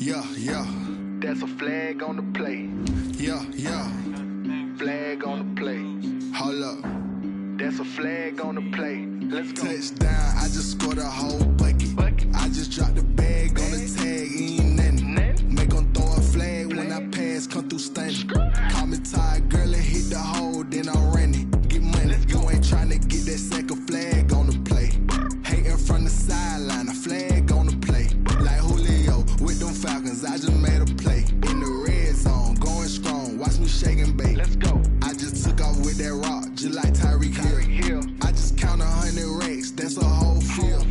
yeah. That's a flag on the play. Yeah. Flag on the play. Hold up. That's a flag on the play. Let's go. Touchdown, I just scored a whole bucket. I just dropped the bag on the tag, ain't nothing. Make them throw a flag when I pass, come through stunning. Call me tired, girl, and hit the hole, then I'm running. Get money, you ain't tryna get that second flag on the play. Hating from the sideline, a flag on the play. Like Julio with them Falcons, I just made a play. In the red zone, going strong, watch me shake and bake. Let's go. I just took off with that rock, just like Tyreek Hill. I just count 100 racks, that's a whole field.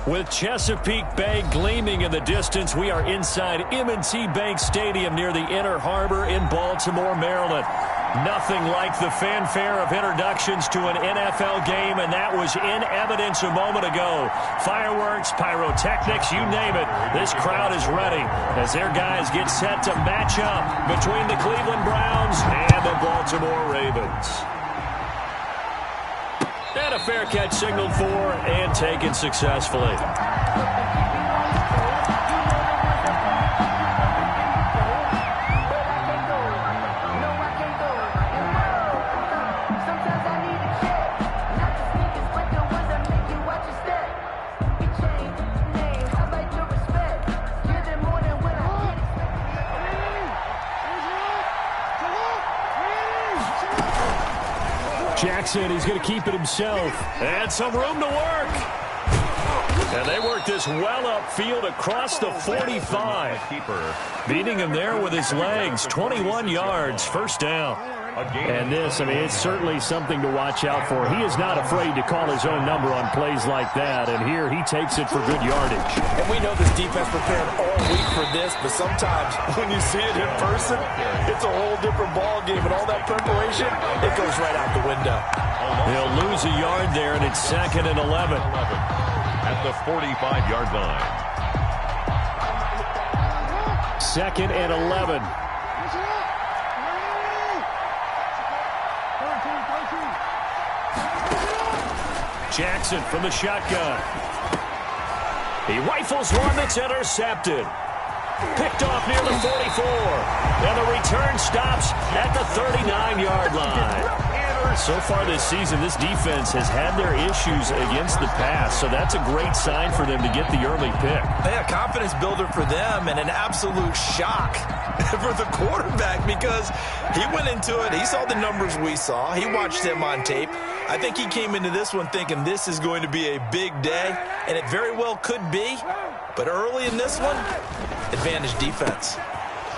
With Chesapeake Bay gleaming in the distance, we are inside M&T Bank Stadium near the Inner Harbor in Baltimore, Maryland. Nothing like the fanfare of introductions to an NFL game, and that was in evidence a moment ago. Fireworks, pyrotechnics, you name it. This crowd is ready as their guys get set to match up between the Cleveland Browns and the Baltimore Ravens. And a fair catch signaled for and taken successfully. Jackson, he's going to keep it himself. And some room to work. And they work this well upfield across the 45. Beating him there with his legs. 21 yards, first down. And this, I mean, it's certainly something to watch out for. He is not afraid to call his own number on plays like that. And here he takes it for good yardage. And we know this defense prepared all week for this, but sometimes when you see it in person, it's a whole different ball game. And all that preparation, it goes right out the window. They'll lose a yard there, and it's 2nd and 11. At the 45-yard line. 2nd and 11. Jackson from the shotgun. He rifles one that's intercepted. Picked off near the 44. And the return stops at the 39-yard line. So far this season, this defense has had their issues against the pass, so that's a great sign for them to get the early pick. A confidence builder for them and an absolute shock for the quarterback because he went into it. He saw the numbers we saw. He watched them on tape. I think he came into this one thinking this is going to be a big day, and it very well could be. But early in this one, advantage defense.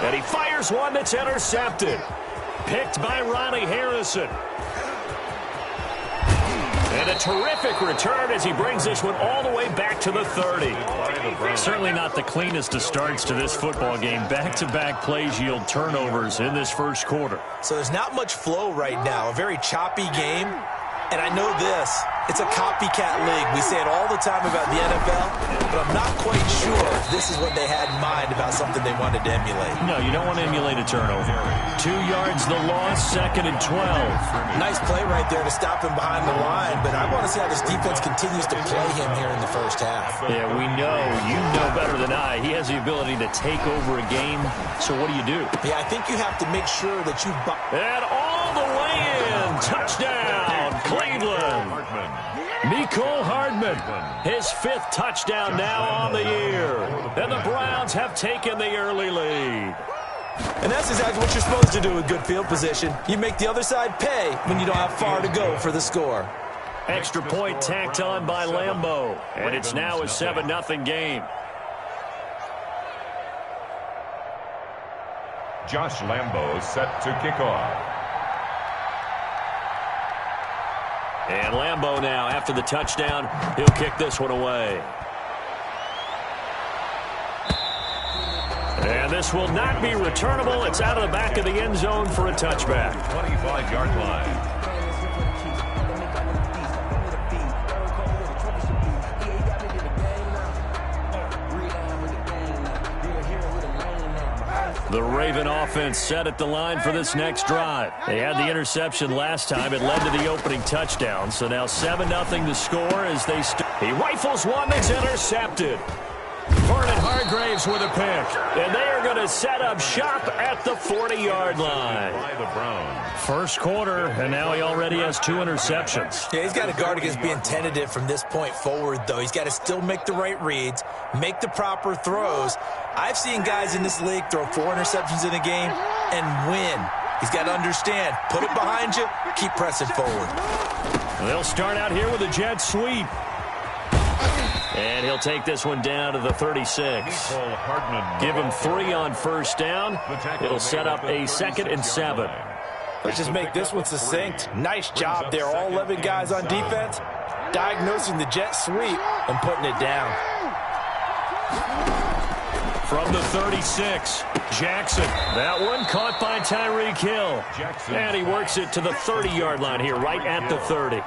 And he fires one that's intercepted. Picked by Ronnie Harrison. And a terrific return as he brings this one all the way back to the 30. Certainly not the cleanest of starts to this football game. Back-to-back plays yield turnovers in this first quarter. So there's not much flow right now. A very choppy game. And I know this. It's a copycat league. We say it all the time about the NFL, but I'm not quite sure if this is what they had in mind about something they wanted to emulate. No, you don't want to emulate a turnover. 2 yards the loss, 2nd and 12. Nice play right there to stop him behind the line, but I want to see how this defense continues to play him here in the first half. Yeah, we know. You know better than I. He has the ability to take over a game, so what do? Yeah, I think you have to make sure that you... And all the way in. Touchdown, Cleveland. Mecole Hardman, his 5th touchdown now on the year. And the Browns have taken the early lead. And that's exactly what you're supposed to do with good field position. You make the other side pay when you don't have far to go for the score. Extra point tacked on by Lambeau. And it's now a 7-0 game. Josh Lambeau set to kick off. And Lambeau now, after the touchdown, he'll kick this one away. And this will not be returnable. It's out of the back of the end zone for a touchback. 25-yard line. The Raven offense set at the line for this next drive. They had the interception last time. It led to the opening touchdown. So now 7-0 to score as they start. He rifles one that's intercepted. Vernon Hargraves with a pick. And they are going to set up shop at the 40-yard line. By the Browns. First quarter, and now he already has 2 interceptions. Yeah, he's got to guard against being tentative from this point forward, though. He's got to still make the right reads, make the proper throws. I've seen guys in this league throw 4 interceptions in a game and win. He's got to understand, put it behind you, keep pressing forward. They'll start out here with a jet sweep. And he'll take this one down to the 36. Give him 3 on first down. It'll set up a 2nd and 7. Let's just make this one succinct. Nice job there. All 11 guys on defense diagnosing the jet sweep and putting it down. From the 36, Jackson. That one caught by Tyreek Hill. And he works it to the 30-yard line here, right at the 30.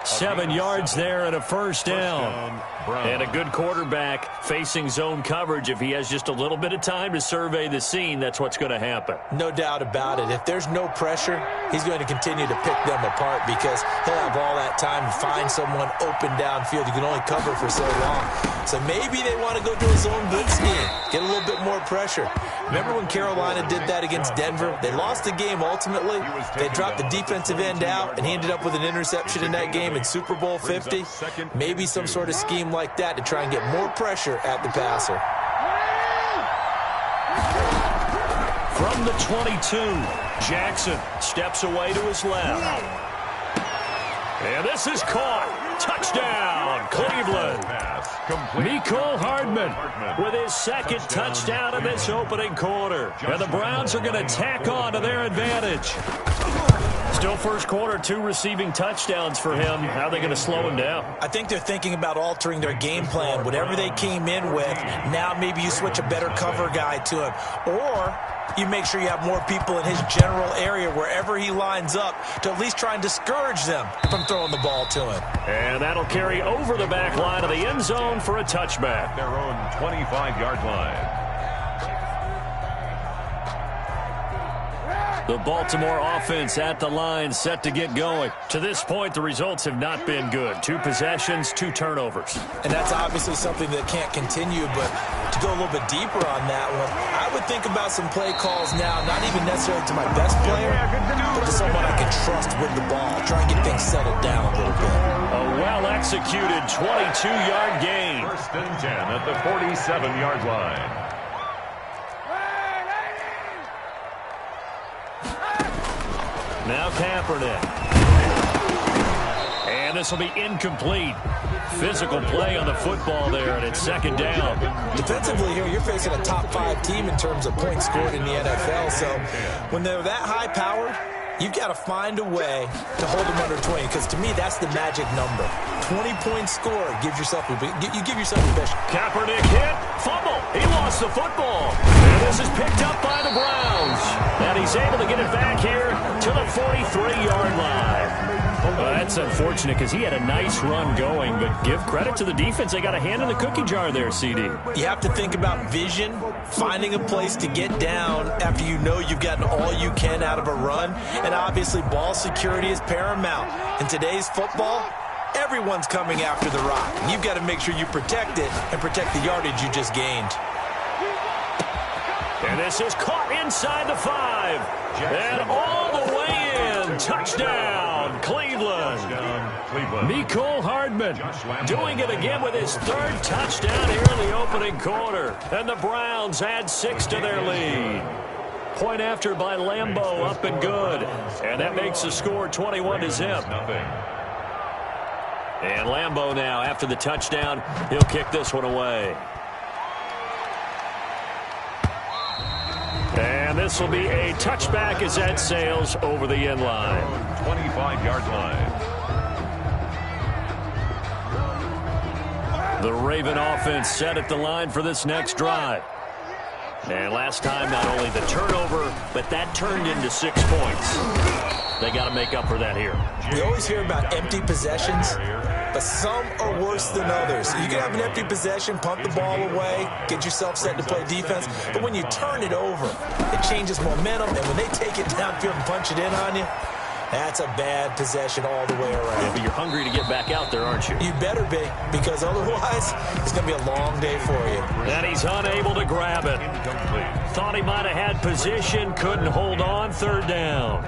7 yards there and a first down. And a good quarterback facing zone coverage. If he has just a little bit of time to survey the scene, that's what's going to happen. No doubt about it. If there's no pressure, he's going to continue to pick them apart because he'll have all that time to find someone open downfield. You can only cover for so long. So maybe they want to go to a zone blitz scheme, get a little bit more pressure. Remember when Carolina did that against Denver? They lost the game ultimately. They dropped the defensive end out, and he ended up with an interception in that game in Super Bowl 50. Maybe some sort of scheme like that to try and get more pressure at the passer. From the 22, Jackson steps away to his left. And this is caught. Touchdown, Cleveland. Mecole Hardman with his 2nd touchdown in this opening quarter. And the Browns are going to tack on to their advantage. Still first quarter, 2 receiving touchdowns for him. How are they going to slow him down? I think they're thinking about altering their game plan. Whatever they came in with, now maybe you switch a better cover guy to him. Or you make sure you have more people in his general area wherever he lines up to at least try and discourage them from throwing the ball to him. And that'll carry over the back line of the end zone for a touchback. Their own 25-yard line. The Baltimore offense at the line, set to get going. To this point, the results have not been good. 2 possessions, 2 turnovers. And that's obviously something that can't continue, but to go a little bit deeper on that one, I would think about some play calls now, not even necessarily to my best player, but to someone I can trust with the ball. Try and get things settled down a little bit. A well-executed 22-yard gain. 1st and 10 at the 47-yard line. Now Kaepernick. And this will be incomplete. Physical play on the football there, and it's 2nd down. Defensively here, you're facing a top 5 team in terms of points scored in the NFL. So when they're that high-powered, you've got to find a way to hold them under 20, because to me, that's the magic number. 20-point score gives yourself you give yourself a best. Kaepernick hit, fumble. He lost the football. And this is picked up by the Browns. And he's able to get it back here to the 43-yard line. That's unfortunate because he had a nice run going, but give credit to the defense. They got a hand in the cookie jar there, CD. You have to think about vision, finding a place to get down after you know you've gotten all you can out of a run, and obviously ball security is paramount. In today's football, everyone's coming after the rock. You've got to make sure you protect it and protect the yardage you just gained. And this is caught inside the 5. And all the way in. Touchdown, Cleveland. Mecole Hardman doing it again with his 3rd touchdown here in the opening quarter. And the Browns add 6 to their lead. Point after by Lambeau, up and good. And that makes the score 21-0. And Lambeau now, after the touchdown, he'll kick this one away. And this will be a touchback as that sails over the end line. 25-yard line. The Raven offense set at the line for this next drive. And last time, not only the turnover, but that turned into 6 points. They got to make up for that here. You always hear about empty possessions, but some are worse than others. You can have an empty possession, punt the ball away, get yourself set to play defense, but when you turn it over, it changes momentum, and when they take it downfield and punch it in on you, That's a bad possession all the way around. Yeah, but you're hungry to get back out there, aren't you? You better be, because otherwise it's going to be a long day for you. And he's unable to grab it. Incomplete. Thought he might have had position, couldn't hold on, third down.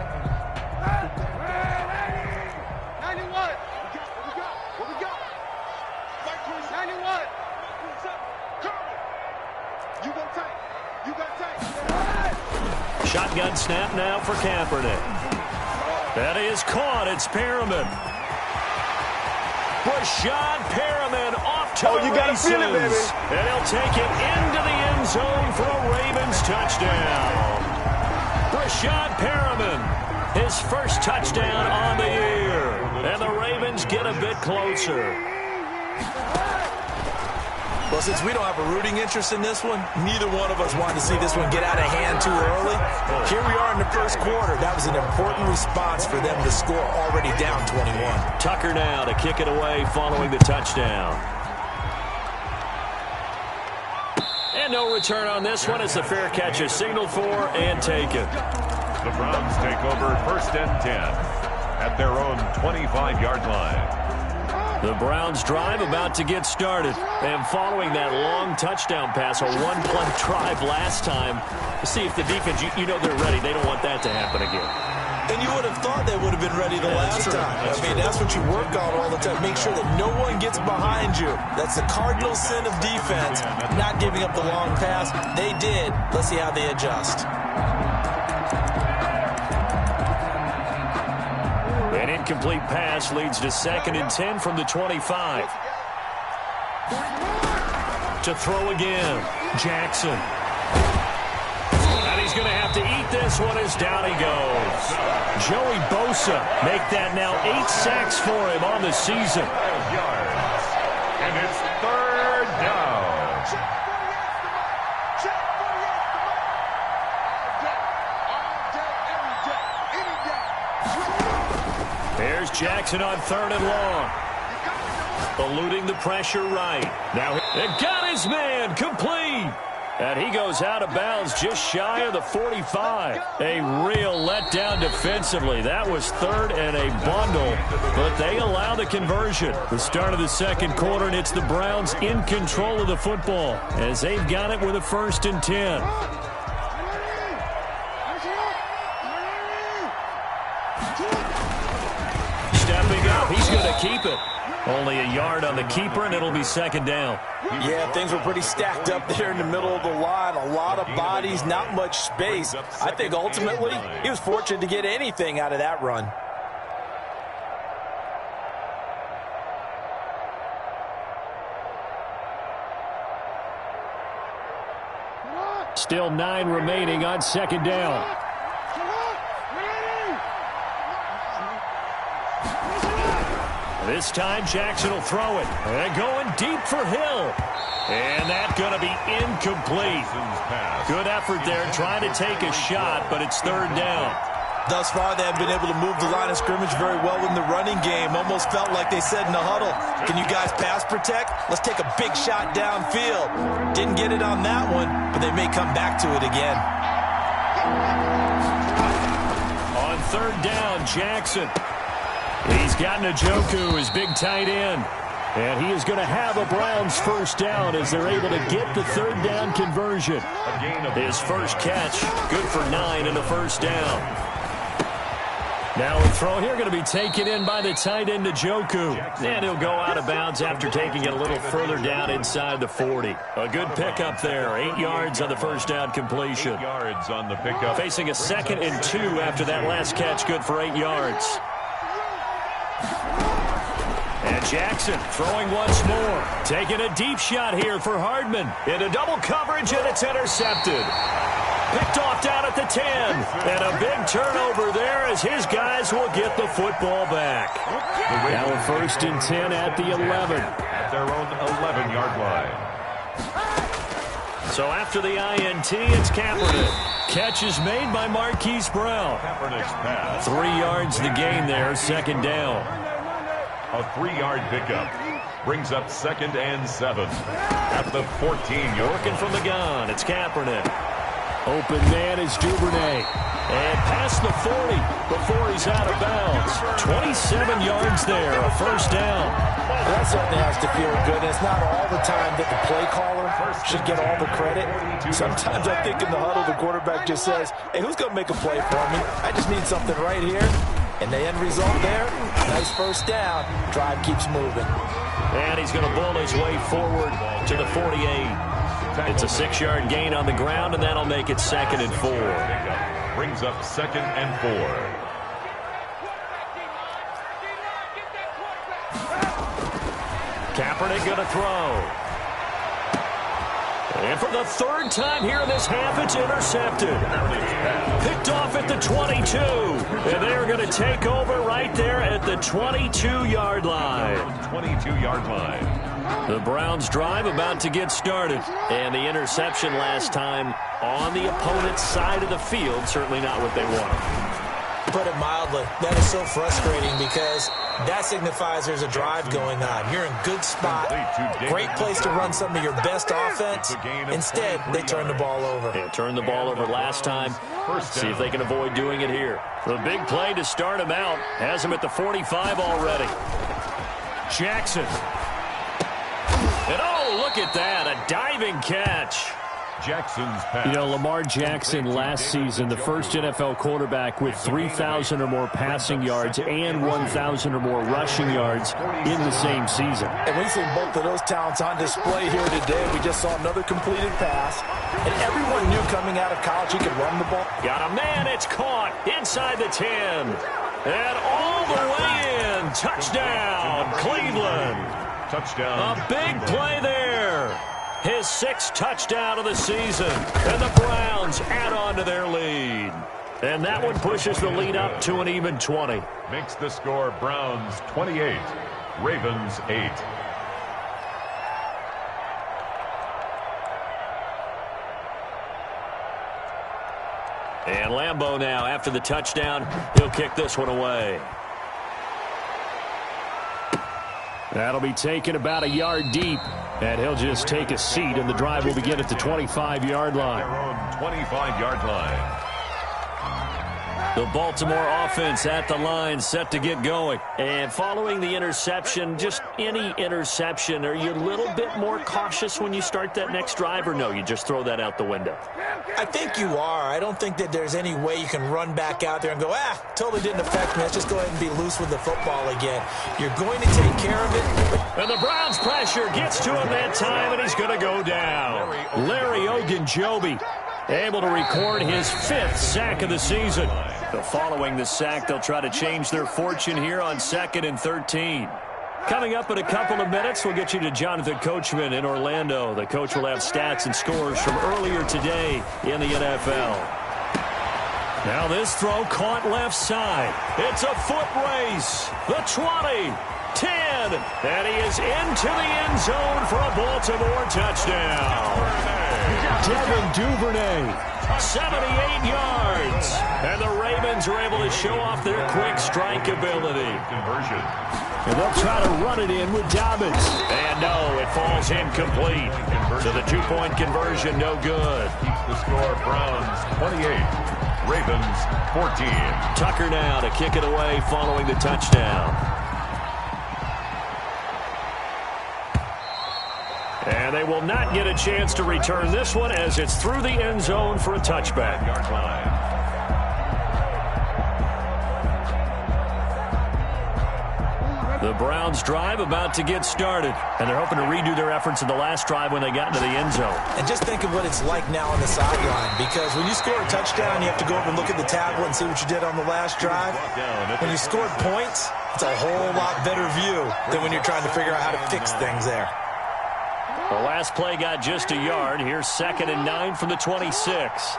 Shotgun snap now for Kaepernick. That is caught. It's Perriman. Rashad Perriman off to the you gotta races. feel it, baby. And he'll take it into the end zone for a Ravens touchdown. Rashad Perriman, his first touchdown on the year. And the Ravens get a bit closer. Well, since we don't have a rooting interest in this one, neither one of us wanted to see this one get out of hand too early. Here we are in the first quarter. That was an important response for them to score already down 21. Tucker now to kick it away following the touchdown. And no return on this one as the fair catch is signaled for and taken. The Browns take over 1st and 10 at their own 25-yard line. The Browns drive about to get started. And following that long touchdown pass, a one-play drive last time, to see if the defense, you know they're ready. They don't want that to happen again. And you would have thought they would have been ready the last time. That's what you work on all the time. Make sure that no one gets behind you. That's the cardinal sin of defense, not giving up the long pass. They did. Let's see how they adjust. An incomplete pass leads to 2nd and 10 from the 25. To throw again, Jackson. And he's going to have to eat this one as down he goes. Joey Bosa make that now 8 sacks for him on the season. 12 yards. And it's 3rd down. There's Jackson on 3rd and long. Eluding the pressure right. Now it got his man complete. And he goes out of bounds just shy of the 45. A real letdown defensively. That was 3rd and a bundle, but they allow the conversion. The start of the second quarter, and it's the Browns in control of the football as they've got it with a 1st and 10. Stepping up, he's going to keep it. Only a yard on the keeper, and it'll be 2nd down. Yeah, things were pretty stacked up there in the middle of the line. A lot of bodies, not much space. I think ultimately he was fortunate to get anything out of that run. Still 9 remaining on 2nd down. This time Jackson will throw it. And going deep for Hill. And that's going to be incomplete. Good effort there trying to take a shot, but it's 3rd down. Thus far, they have been able to move the line of scrimmage very well in the running game. Almost felt like they said in the huddle, can you guys pass protect? Let's take a big shot downfield. Didn't get it on that one, but they may come back to it again. On 3rd down, Jackson. He's got Njoku, his big tight end. And he is going to have a Browns 1st down as they're able to get the 3rd down conversion. His first catch, good for 9 in the 1st down. Now a throw here going to be taken in by the tight end Njoku. And he'll go out of bounds after taking it a little further down inside the 40. A good pickup there. 8 yards on the 1st down completion. 8 yards on the pickup. Facing a 2nd and 2 after that last catch, good for 8 yards. And Jackson throwing once more. Taking a deep shot here for Hardman. Into double coverage, and it's intercepted. Picked off down at the 10. And a big turnover there as his guys will get the football back. Now a 1st and 10 at the 11. At their own 11-yard line. So after the INT, it's Kaepernick. Catch is made by Marquise Brown. Kaepernick's pass. 3 yards the gain there, 2nd down. A 3-yard pickup brings up 2nd and 7 at the 14-yard. Working from the gun, it's Kaepernick. Open man is Duvernay. And past the 40 before he's out of bounds. 27 yards there, a first down. That certainly has to feel good. It's not all the time that the play caller should get all the credit. Sometimes I think in the huddle, the quarterback just says, hey, who's going to make a play for me? I just need something right here. And the end result there, nice first down. Drive keeps moving. And he's going to bull his way forward to the 48. It's a 6-yard gain on the ground, and that'll make it 2nd and 4. Brings up 2nd and 4. Kaepernick going to throw. And for the 3rd time here in this half, it's intercepted. Picked off at the 22. And they're going to take over right there at the 22-yard line. 22-yard line. The Browns drive about to get started. And the interception last time on the opponent's side of the field, certainly not what they wanted. Put it mildly, that is so frustrating because that signifies there's a drive going on. You're in good spot, great place to run some of your best offense. Instead, they turn the ball over. Yeah, turned the ball over last time. See if they can avoid doing it here. The big play to start him out has him at the 45 already. Jackson. And oh, look at that, a diving catch. Jackson's pass. You know, Lamar Jackson last season, the first NFL quarterback with 3,000 or more passing yards and 1,000 or more rushing yards in the same season. And we see both of those talents on display here today. We just saw another completed pass. And everyone knew coming out of college he could run the ball. Got a man, it's caught inside the 10. And all the way in. Touchdown, Cleveland. Touchdown. A big play there. His 6th touchdown of the season. And the Browns add on to their lead. And that one pushes the lead up to an even 20. Makes the score Browns 28, Ravens 8. And Lambeau now, after the touchdown, he'll kick this one away. That'll be taken about a yard deep. And he'll just take a seat, and the drive will begin at the 25-yard line. Their own 25-yard line. The Baltimore offense at the line, set to get going. And following the interception, just any interception, are you a little bit more cautious when you start that next drive, or no, you just throw that out the window? I think you are. I don't think that there's any way you can run back out there and go, totally didn't affect me. Let's just go ahead and be loose with the football again. You're going to take care of it. And the Browns pressure gets to him that time, and he's going to go down. Larry Ogunjobi able to record his 5th sack of the season. So following the sack, they'll try to change their fortune here on 2nd and 13. Coming up in a couple of minutes, we'll get you to Jonathan Coachman in Orlando. The coach will have stats and scores from earlier today in the NFL. Now this throw caught left side. It's a foot race. The 20, 10, and he is into the end zone for a Baltimore touchdown. Devin Duvernay. 78 yards. And the Ravens are able to show off their quick strike ability. Conversion. And they'll try to run it in with Dobbins. And no, it falls incomplete. So the 2-point conversion, no good. Keeps the score Browns 28, Ravens 14. Tucker now to kick it away following the touchdown. And they will not get a chance to return this one as it's through the end zone for a touchback. Yard line. The Browns drive about to get started, and they're hoping to redo their efforts in the last drive when they got into the end zone. And just think of what it's like now on the sideline, because when you score a touchdown, you have to go up and look at the tablet and see what you did on the last drive. When you scored points, it's a whole lot better view than when you're trying to figure out how to fix things there. The last play got just a yard. Here's 2nd and 9 from the 26.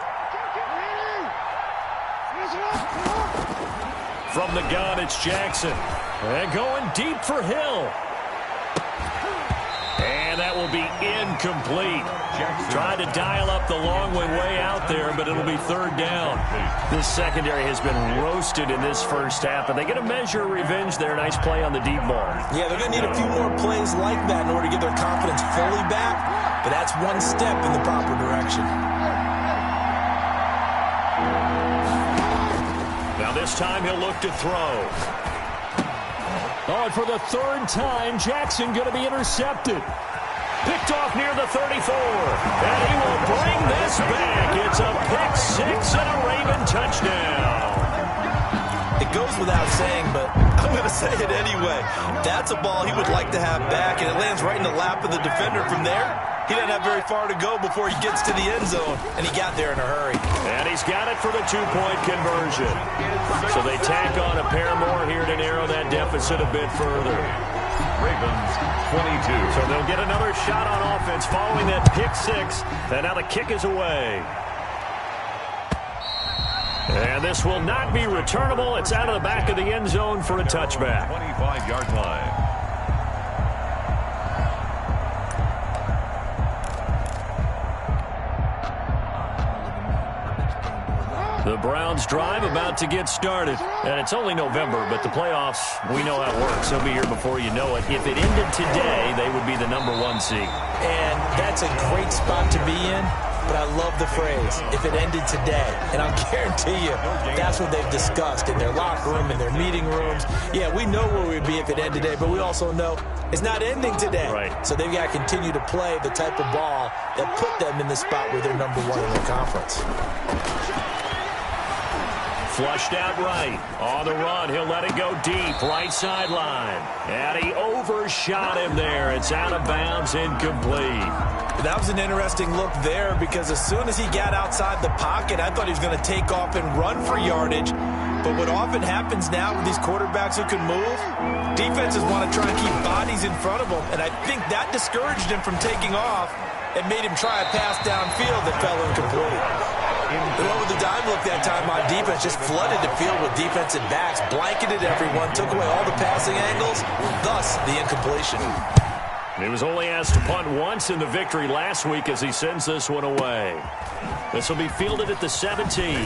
From the gun, it's Jackson. And going deep for Hill. And that will be incomplete. Tried to dial up the long way out there, but it'll be 3rd down. This secondary has been roasted in this first half, and they get a measure of revenge there. Nice play on the deep ball. Yeah, they're going to need a few more plays like that in order to get their confidence fully back, but that's one step in the proper direction. Now this time he'll look to throw. Oh, and for the third time, Jackson going to be intercepted. Picked off near the 34. And he will bring this back. It's a pick six and a Raven touchdown. It goes without saying, but I'm going to say it anyway. That's a ball he would like to have back, and it lands right in the lap of the defender. From there, he didn't have very far to go before he gets to the end zone, and he got there in a hurry. And he's got it for the two-point conversion. So they tack on a pair more here to narrow that deficit a bit further. Ravens 22. So they'll get another shot on offense following that pick six, and now the kick is away. And this will not be returnable. It's out of the back of the end zone for a touchback. 25-yard line. The Browns drive about to get started. And it's only November, but the playoffs, we know how it works. They'll be here before you know it. If it ended today, they would be the #1 seed. And that's a great spot to be in. But I love the phrase, if it ended today. And I'll guarantee you, that's what they've discussed in their locker room, in their meeting rooms. Yeah, we know where we'd be if it ended today, but we also know it's not ending today. Right. So they've got to continue to play the type of ball that put them in the spot where they're #1 in their conference. Flushed out right. On the run, he'll let it go deep. Right sideline. And he overshot him there. It's out of bounds, incomplete. That was an interesting look there because as soon as he got outside the pocket, I thought he was going to take off and run for yardage. But what often happens now with these quarterbacks who can move, defenses want to try and keep bodies in front of them. And I think that discouraged him from taking off and made him try a pass downfield that fell incomplete. But over the dime look that time on defense, just flooded the field with defensive backs, blanketed everyone, took away all the passing angles, thus the incompletion. He was only asked to punt once in the victory last week as he sends this one away. This will be fielded at the 17.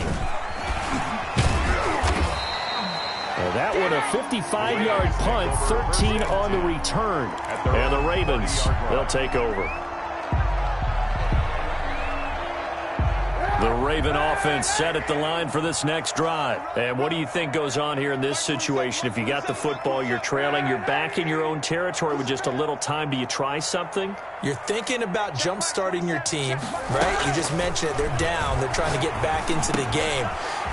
Well, that one a 55-yard punt, 13 on the return. And the Ravens, they'll take over. The Raven offense set at the line for this next drive. And what do you think goes on here in this situation? If you got the football, you're trailing, you're back in your own territory with just a little time. Do you try something? You're thinking about jump-starting your team, right? You just mentioned it. They're down. They're trying to get back into the game.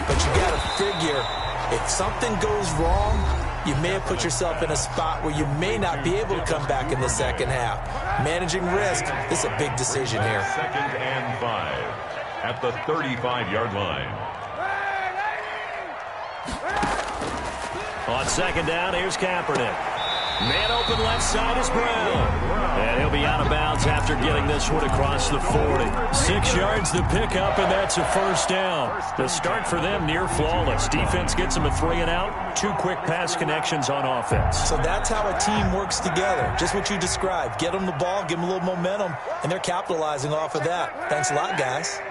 But you got to figure, if something goes wrong, you may have put yourself in a spot where you may not be able to come back in the second half. Managing risk, this is a big decision here. 2nd and 5. At the 35-yard line. On second down, here's Kaepernick. Man open left side is Brown. And he'll be out of bounds after getting this one across the 40. 6 yards the pickup, and that's a first down. The start for them near flawless. Defense gets them a 3 and out. 2 quick pass connections on offense. So that's how a team works together. Just what you described. Get them the ball, give them a little momentum, and they're capitalizing off of that. Thanks a lot, guys.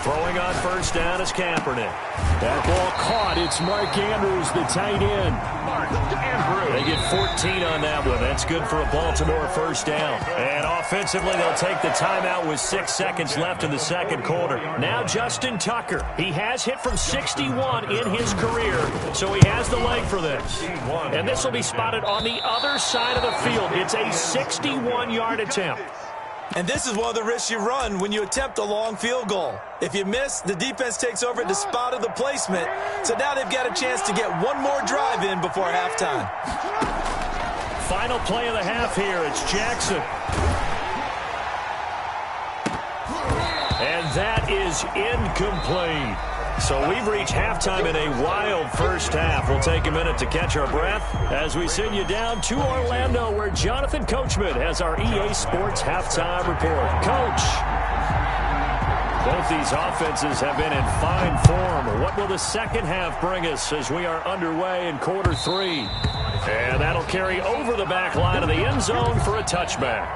Throwing on first down is Kaepernick. That ball caught. It's Mark Andrews, the tight end. They get 14 on that one. That's good for a Baltimore first down. And offensively, they'll take the timeout with 6 seconds left in the second quarter. Now Justin Tucker. He has hit from 61 in his career, so he has the leg for this. And this will be spotted on the other side of the field. It's a 61-yard attempt. And this is one of the risks you run when you attempt a long field goal. If you miss, the defense takes over at the spot of the placement. So now they've got a chance to get one more drive in before halftime. Final play of the half here. It's Jackson. And that is incomplete. So we've reached halftime in a wild first half. We'll take a minute to catch our breath as we send you down to Orlando, where Jonathan Coachman has our EA Sports halftime report. Coach, both these offenses have been in fine form. What will the second half bring us as we are underway in quarter 3? And that'll carry over the back line of the end zone for a touchback.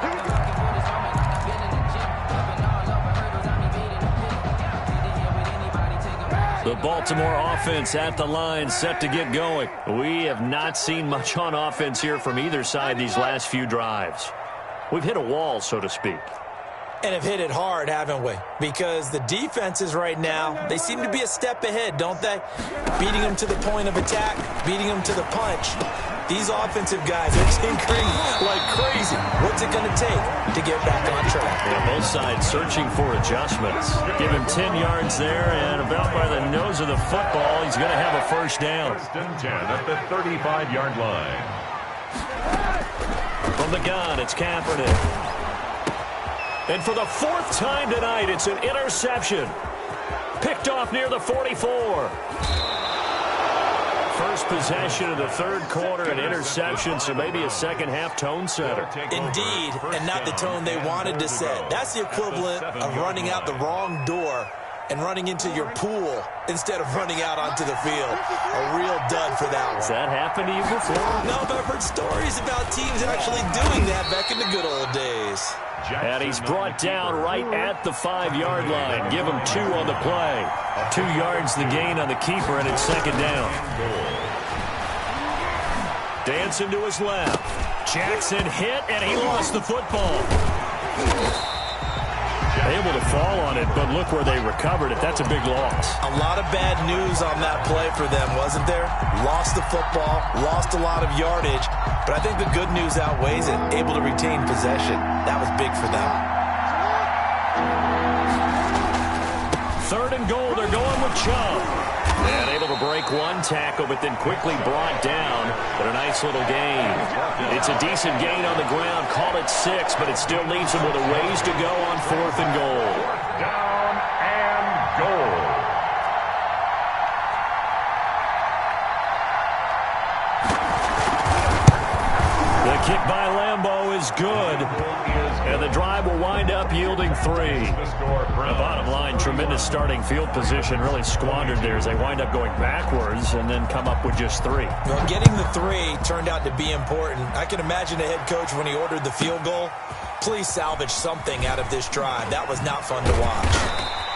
The Baltimore offense at the line, set to get going. We have not seen much on offense here from either side these last few drives. We've hit a wall, so to speak. And have hit it hard, haven't we? Because the defenses right now, they seem to be a step ahead, don't they? Beating them to the point of attack, beating them to the punch. These offensive guys are tinkering like crazy. What's it going to take to get back on track? Yeah, both sides searching for adjustments. Give him 10 yards there, and about by the nose of the football, he's going to have a first down. First and 10 at the 35-yard line. From the gun, it's Kaepernick. And for the fourth time tonight, it's an interception. Picked off near the 44. First possession of the third quarter, an interception, so maybe a second-half tone setter. Indeed, and not the tone they wanted to set. That's the equivalent of running out the wrong door and running into your pool instead of running out onto the field. A real dud for that one. Has that happened to you before? No, but I've heard stories about teams actually doing that back in the good old days. And he's brought down right at the 5-yard line. Give him 2 on the play. 2 yards the gain on the keeper, and it's second down. Dancing to his left. Jackson hit, and he lost the football. Able to fall on it, but look where they recovered it. That's a big loss. A lot of bad news on that play for them, wasn't there? Lost the football, lost a lot of yardage, but I think the good news outweighs it. Able to retain possession. That was big for them. Third and goal, they're going with Chubb. And able to break one tackle, but then quickly brought down. But a nice little gain. It's a decent gain on the ground. Call it 6, but it still leaves him with a ways to go on fourth and goal. Down and goal. The kick by Lambeau is good. And the drive will wind up yielding 3. The bottom line, tremendous starting field position, really squandered there as they wind up going backwards and then come up with just 3. Well, getting the 3 turned out to be important. I can imagine the head coach when he ordered the field goal. Please salvage something out of this drive. That was not fun to watch.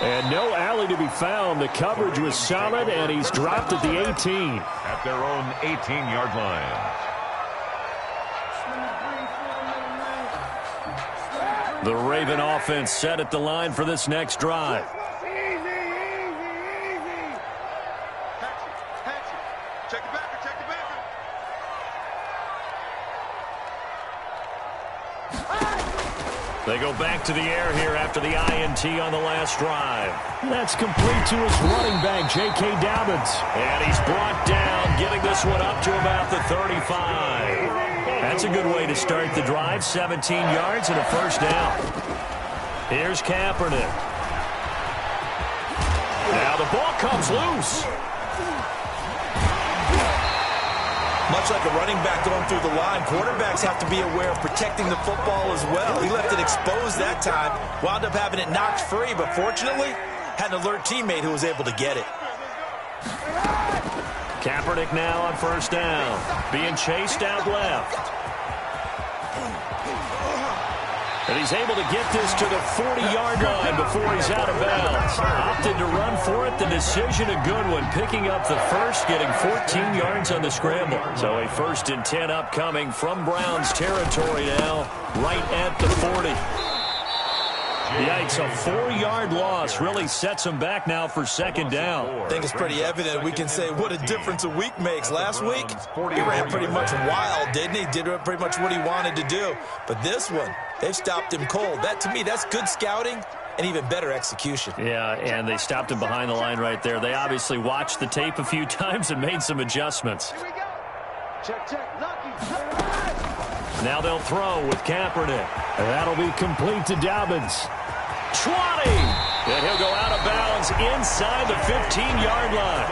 And no alley to be found. The coverage was solid, and he's dropped at the 18. At their own 18-yard line. The Raven offense set at the line for this next drive. They go back to the air here after the INT on the last drive. That's complete to his running back, J.K. Dobbins. And he's brought down, getting this one up to about the 35. That's a good way to start the drive. 17 yards and a first down. Here's Kaepernick. Now the ball comes loose. Much like a running back going through the line, quarterbacks have to be aware of protecting the football as well. He left it exposed that time, wound up having it knocked free, but fortunately, had an alert teammate who was able to get it. Kaepernick now on first down, being chased out left. And he's able to get this to the 40-yard line before he's out of bounds. Opted to run for it. The decision, a good one. Picking up the first, getting 14 yards on the scramble. So a 1st and 10 upcoming from Browns territory now, right at the 40. Yikes, a 4-yard loss really sets him back now for second down. I think it's pretty evident. We can say what a difference a week makes. Last week, he ran pretty much wild, didn't he? Did pretty much what he wanted to do. But this one, they've stopped him cold. That, to me, that's good scouting and even better execution. Yeah, and they stopped him behind the line right there. They obviously watched the tape a few times and made some adjustments. Here we go. Check, lucky. Now they'll throw with Kaepernick. And that'll be complete to Dobbins. 20! And he'll go out of bounds inside the 15-yard line.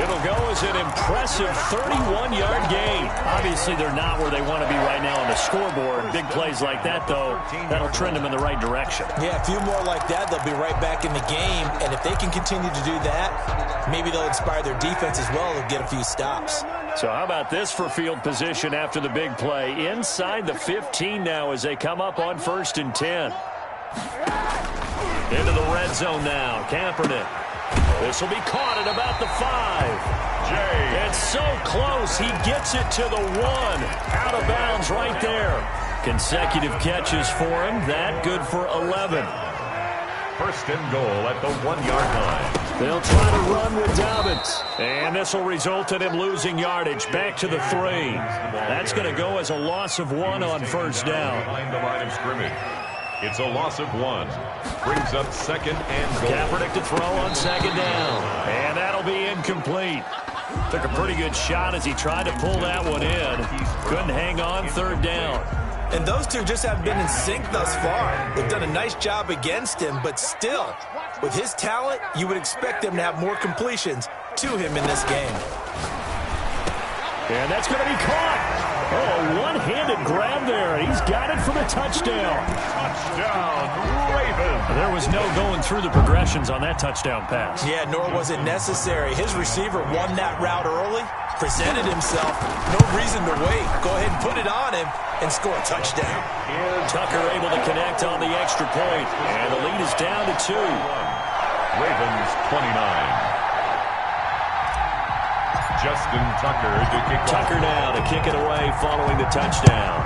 It'll go as an impressive 31-yard gain. Obviously, they're not where they want to be right now on the scoreboard. Big plays like that, though, that'll trend them in the right direction. Yeah, a few more like that, they'll be right back in the game. And if they can continue to do that, maybe they'll inspire their defense as well. They'll get a few stops. So how about this for field position after the big play? Inside the 15 now as they come up on 1st and 10. Into the red zone now. Kaepernick. This will be caught at about the 5. It's so close. He gets it to the 1. Out of bounds right there. Consecutive catches for him. That good for 11. First and goal at the 1-yard line. They'll try to run with Dobbins. And this will result in him losing yardage. Back to the 3. That's going to go as a loss of 1 on first down. Behind the line of scrimmage. It's a loss of 1. Brings up second and goal. Kaepernick to throw on second down. And that'll be incomplete. Took a pretty good shot as he tried to pull that one in. Couldn't hang on third down. And those two just haven't been in sync thus far. They've done a nice job against him, but still, with his talent, you would expect them to have more completions to him in this game. And that's going to be caught. Oh, one-handed grab there. He's got it for the touchdown. Touchdown, Ravens. There was no going through the progressions on that touchdown pass. Yeah, nor was it necessary. His receiver won that route early, presented himself. No reason to wait. Go ahead and put it on him and score a touchdown. Tucker able to connect on the extra point. And the lead is down to 2. Ravens 29. Justin Tucker to kick Tucker now to kick it away following the touchdown.